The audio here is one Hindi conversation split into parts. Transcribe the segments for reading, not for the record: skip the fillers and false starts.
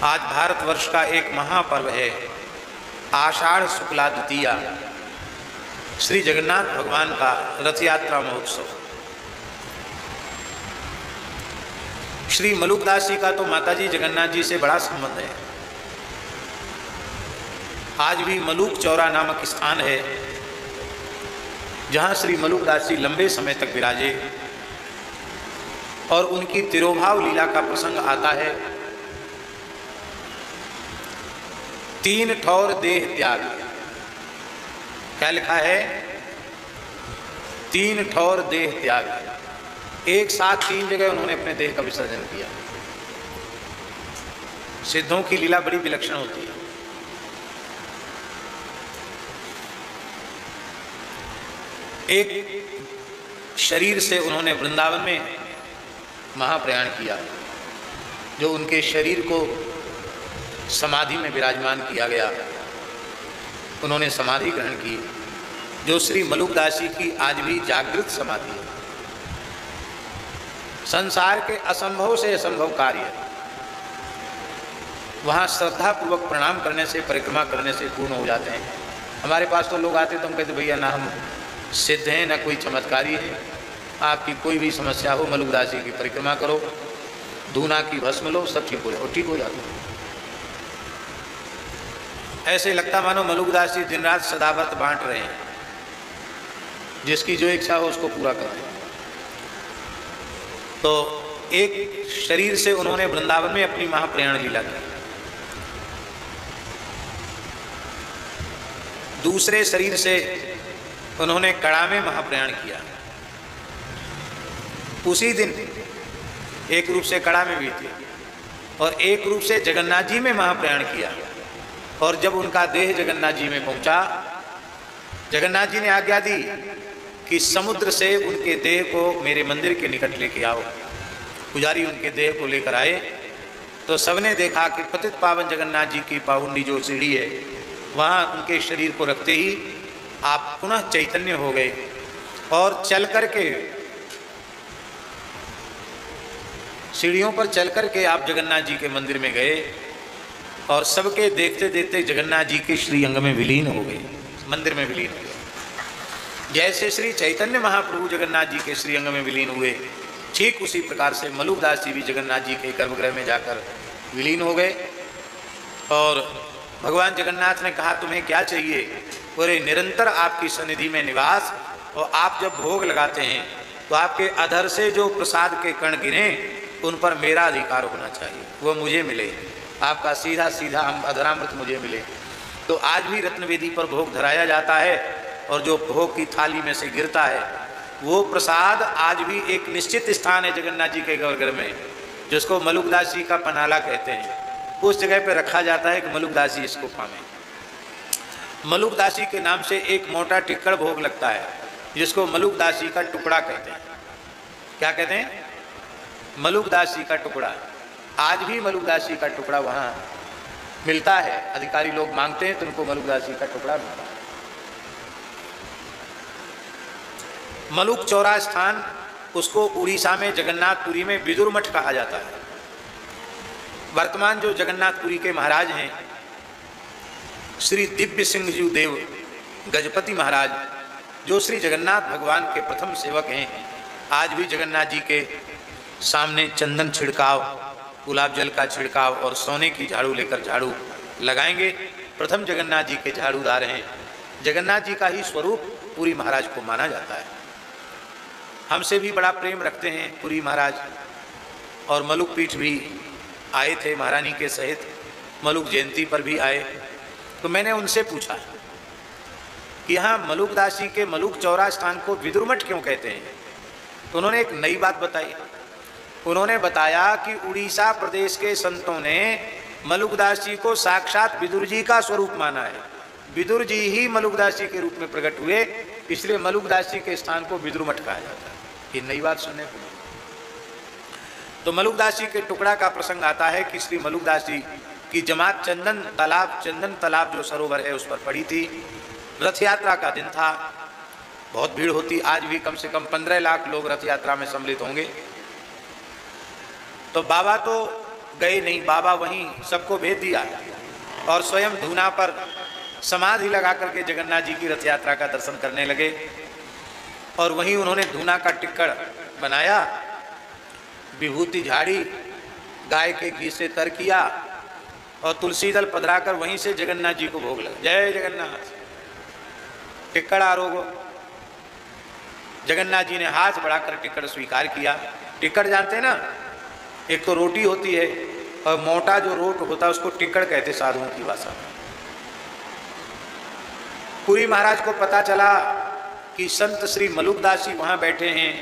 आज भारतवर्ष का एक महापर्व है आषाढ़ शुक्ला द्वितीया, श्री जगन्नाथ भगवान का रथ यात्रा महोत्सव। श्री मलुकदास जी का तो माताजी जगन्नाथ जी से बड़ा संबंध है। आज भी मलुक चौरा नामक स्थान है जहाँ श्री मलुकदास जी लंबे समय तक विराजे और उनकी तिरोभाव लीला का प्रसंग आता है। 3 ठौर देह त्याग, क्या लिखा है? 3 ठौर देह त्याग। एक साथ 3 जगह उन्होंने अपने देह का विसर्जन किया। सिद्धों की लीला बड़ी विलक्षण होती है। एक शरीर से उन्होंने वृंदावन में महाप्रयाण किया, जो उनके शरीर को समाधि में विराजमान किया गया। उन्होंने समाधि ग्रहण की, जो श्री मलुकदास जी की आज भी जागृत समाधि है। संसार के असंभव से असंभव कार्य वहाँ श्रद्धापूर्वक प्रणाम करने से, परिक्रमा करने से पूर्ण हो जाते हैं। हमारे पास तो लोग आते तो हम कहते भैया ना हम सिद्ध हैं ना कोई चमत्कारी है, आपकी कोई भी समस्या हो मलुकदास जी की परिक्रमा करो, धूना की भस्म लो, सब ठीक हो जाओ, ठीक हो जाता है। ऐसे लगता मानो मलुकदास जी दिन रात सदाव्रत बांट रहे हैं, जिसकी जो इच्छा हो उसको पूरा कर दे। तो एक शरीर से उन्होंने वृंदावन में अपनी महाप्रयाण लीला की, दूसरे शरीर से उन्होंने कड़ा में महाप्रयाण किया। उसी दिन एक रूप से कड़ा में भी थे और एक रूप से जगन्नाथ जी में महाप्रयाण किया। और जब उनका देह जगन्नाथ जी में पहुंचा, जगन्नाथ जी ने आज्ञा दी कि समुद्र से उनके देह को मेरे मंदिर के निकट लेके आओ। पुजारी उनके देह को लेकर आए तो सबने देखा कि पतित पावन जगन्नाथ जी की पावनी जो सीढ़ी है, वहाँ उनके शरीर को रखते ही आप पुनः चैतन्य हो गए और चल करके सीढ़ियों पर चल करके आप जगन्नाथ जी के मंदिर में गए और सबके देखते देखते जगन्नाथ जी के श्री अंग में विलीन हो गए, मंदिर में विलीन हो गए। जैसे श्री चैतन्य महाप्रभु जगन्नाथ जी के श्री अंग में विलीन हुए, ठीक उसी प्रकार से मलुकदास जी भी जगन्नाथ जी के गर्भगृह में जाकर विलीन हो गए। और भगवान जगन्नाथ ने कहा तुम्हें क्या चाहिए? बोले निरंतर आपकी सन्निधि में निवास, और आप जब भोग लगाते हैं तो आपके अधर से जो प्रसाद के कण गिरे उन पर मेरा अधिकार होना चाहिए, वो मुझे मिले, आपका सीधा सीधा अधरामृत मुझे मिले। तो आज भी रत्नवेदी पर भोग धराया जाता है और जो भोग की थाली में से गिरता है वो प्रसाद आज भी एक निश्चित स्थान है जगन्नाथ जी के गर्भगृह में, जिसको मलुकदास जी का पनाला कहते हैं। उस जगह पर रखा जाता है कि मलुकदास जी इसको पावें। मलुकदास जी के नाम से एक मोटा टिक्कड़ भोग लगता है, जिसको मलुकदास जी का टुकड़ा कहते हैं। क्या कहते हैं? मलुकदास जी का टुकड़ा। आज भी मलुकदास जी का टुकड़ा वहाँ मिलता है, अधिकारी लोग मांगते हैं तो उनको मलुकदास जी का टुकड़ा मिलता है। मलुक चौरा स्थान, उसको उड़ीसा में जगन्नाथपुरी में विदुर मठ कहा जाता है। वर्तमान जो जगन्नाथपुरी के महाराज हैं श्री दिव्य सिंह जी देव गजपति महाराज, जो श्री जगन्नाथ भगवान के प्रथम सेवक हैं, आज भी जगन्नाथ जी के सामने चंदन छिड़काव, गुलाब जल का छिड़काव और सोने की झाड़ू लेकर झाड़ू लगाएंगे। प्रथम जगन्नाथ जी के झाड़ूदार हैं। जगन्नाथ जी का ही स्वरूप पुरी महाराज को माना जाता है। हमसे भी बड़ा प्रेम रखते हैं पुरी महाराज, और मलुक पीठ भी आए थे महारानी के सहित, मलुक जयंती पर भी आए। तो मैंने उनसे पूछा कि यहाँ मलुकदास जी के मलुक चौरा स्थान को विदुर मठ क्यों कहते हैं? तो उन्होंने एक नई बात बताई। उन्होंने बताया कि उड़ीसा प्रदेश के संतों ने मलुकदास जी को साक्षात विदुर जी का स्वरूप माना है। विदुर जी ही मलुकदास जी के रूप में प्रकट हुए, इसलिए मलुकदास जी के स्थान को विदुर मठ कहा जाता है। ये नई बात सुनने को। तो मलुकदास जी के टुकड़ा का प्रसंग आता है कि श्री मलुकदास जी की जमात चंदन तालाब जो सरोवर है उस पर पड़ी थी। रथ यात्रा का दिन था, बहुत भीड़ होती। आज भी कम से कम 15 लाख लोग रथ यात्रा में सम्मिलित होंगे। तो बाबा तो गए नहीं, बाबा वहीं सबको भेज दिया और स्वयं धूना पर समाधि लगा करके जगन्नाथ जी की रथ यात्रा का दर्शन करने लगे। और वहीं उन्होंने धूना का टिक्कड़ बनाया, विभूति झाड़ी, गाय के घी से तर किया और तुलसी दल पधराकर वहीं से जगन्नाथ जी को भोग लगा। जय जगन्नाथ। टिक्कड़ आरोगो। जगन्नाथ जी ने हाथ बढ़ाकर टिक्कड़ स्वीकार किया। टिक्कड़ जानते हैं ना, एक तो रोटी होती है और मोटा जो रोट होता है उसको टिक्कड़ कहते साधुओं की भाषा में। पुरी महाराज को पता चला कि संत श्री मलुकदास जी वहाँ बैठे हैं,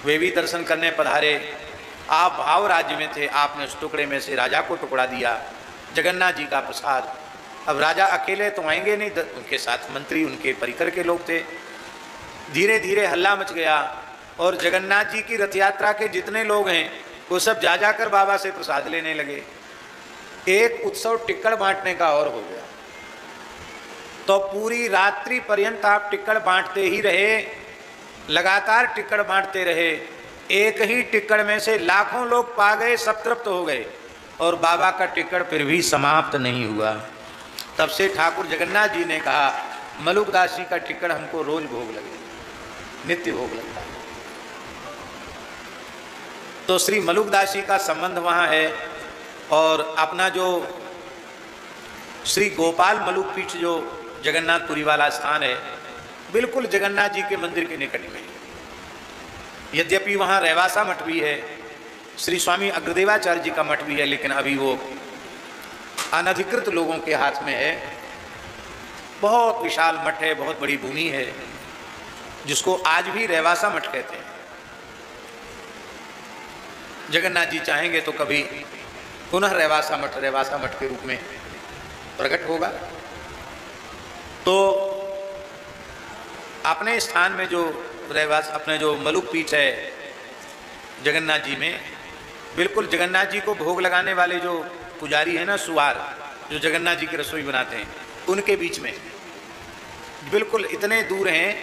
वे भी दर्शन करने पधारे। आप भाव राज्य में थे, आपने उस टुकड़े में से राजा को टुकड़ा दिया, जगन्नाथ जी का प्रसाद। अब राजा अकेले तो आएंगे नहीं, उनके साथ मंत्री, उनके परिकर के लोग थे। धीरे धीरे हल्ला मच गया और जगन्नाथ जी की रथ यात्रा के जितने लोग हैं वो सब जा जाकर बाबा से प्रसाद लेने लगे। एक उत्सव टिक्कड़ बांटने का और हो गया। तो पूरी रात्रि पर्यंत आप टिक्कड़ बांटते ही रहे, लगातार टिक्कड़ बांटते रहे। एक ही टिक्कड़ में से लाखों लोग पा गए, सब तृप्त हो गए और बाबा का टिक्कड़ फिर भी समाप्त नहीं हुआ। तब से ठाकुर जगन्नाथ जी ने कहा, मलुकदास जी का टिक्कड़ हमको रोज भोग लगे, नित्य भोग लगता है। तो श्री मलुकदास जी का संबंध वहाँ है। और अपना जो श्री गोपाल मलुक पीठ जो जगन्नाथपुरी वाला स्थान है, बिल्कुल जगन्नाथ जी के मंदिर के निकट में। यद्यपि वहाँ रहवासा मठ भी है, श्री स्वामी अग्रदेवाचार्य जी का मठ भी है, लेकिन अभी वो अनधिकृत लोगों के हाथ में है। बहुत विशाल मठ है, बहुत बड़ी भूमि है, जिसको आज भी रहवासा मठ कहते हैं। जगन्नाथ जी चाहेंगे तो कभी पुनः रहवासा मठ के रूप में प्रकट होगा। तो अपने स्थान में जो अपने जो मलुक पीठ है जगन्नाथ जी में, बिल्कुल जगन्नाथ जी को भोग लगाने वाले जो पुजारी है ना, सुवार, जो जगन्नाथ जी की रसोई बनाते हैं, उनके बीच में बिल्कुल इतने दूर हैं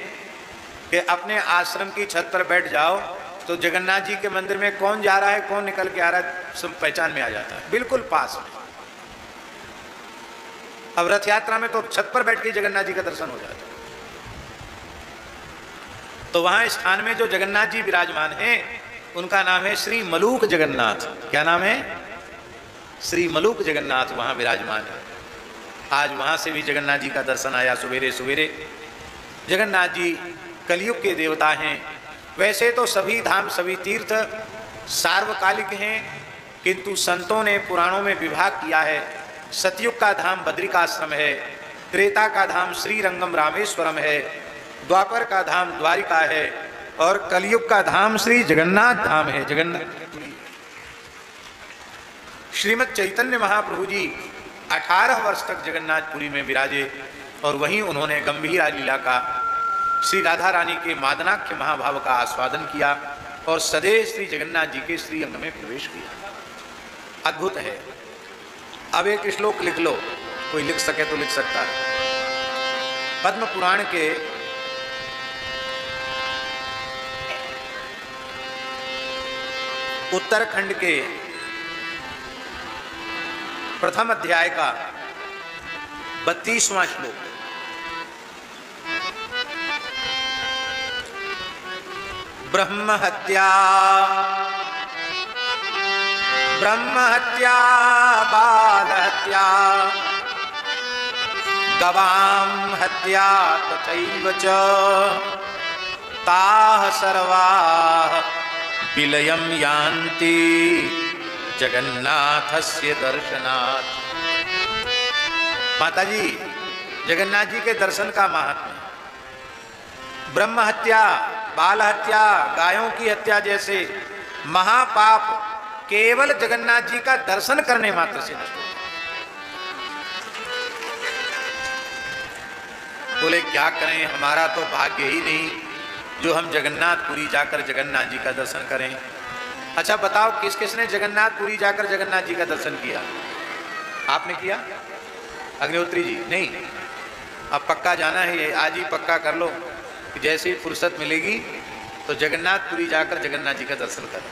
कि अपने आश्रम की छत पर बैठ जाओ तो जगन्नाथ जी के मंदिर में कौन जा रहा है, कौन निकल के आ रहा है, सब पहचान में आ जाता है, बिल्कुल पास में। अब रथ यात्रा में तो छत पर बैठ के जगन्नाथ जी का दर्शन हो जाता है। तो वहां स्थान में जो जगन्नाथ जी विराजमान हैं, उनका नाम है श्री मलूक जगन्नाथ। क्या नाम है? श्री मलूक जगन्नाथ वहां विराजमान है। आज वहां से भी जगन्नाथ जी का दर्शन आया सवेरे सवेरे। जगन्नाथ जी कलयुग के देवता हैं। वैसे तो सभी धाम, सभी तीर्थ सार्वकालिक हैं, किंतु संतों ने पुराणों में विभाग किया है। सतयुग का धाम बद्रिकाश्रम है, त्रेता का धाम श्रीरंगम रामेश्वरम है, द्वापर का धाम द्वारिका है और कलयुग का धाम श्री जगन्नाथ धाम है। जगन्नाथ श्रीमद चैतन्य महाप्रभु जी 18 वर्ष तक जगन्नाथपुरी में विराजे और वहीं उन्होंने गंभीरा लीला का, श्री राधा रानी के मादनाख्य महाभाव का आस्वादन किया और सदैव श्री जगन्नाथ जी के श्री अंग में प्रवेश किया। अद्भुत है। अब एक श्लोक लिख लो, कोई लिख सके तो लिख सकता है। पद्म पुराण के उत्तरखंड के प्रथम अध्याय का 32वां श्लोक। ब्रह्म हत्या बाल हत्या गवां हत्या तथैव च ताः सर्वाः विलयं यान्ति जगन्नाथस्य दर्शनात्। माता जी, जगन्नाथ जी के दर्शन का महात्म्य। ब्रह्म हत्या, बाल हत्या, गायों की हत्या जैसे महापाप केवल जगन्नाथ जी का दर्शन करने मात्र से नष्ट होता। बोले क्या करें, हमारा तो भाग्य ही नहीं जो हम जगन्नाथपुरी जाकर जगन्नाथ जी का दर्शन करें। अच्छा बताओ, किस किसने जगन्नाथपुरी जाकर जगन्नाथ जी का दर्शन किया? आपने किया? अग्निहोत्री जी? नहीं। अब पक्का जाना है, ये आज ही पक्का कर लो कि जैसे ही फुर्सत मिलेगी तो जगन्नाथपुरी जाकर जगन्नाथ जी का दर्शन करें।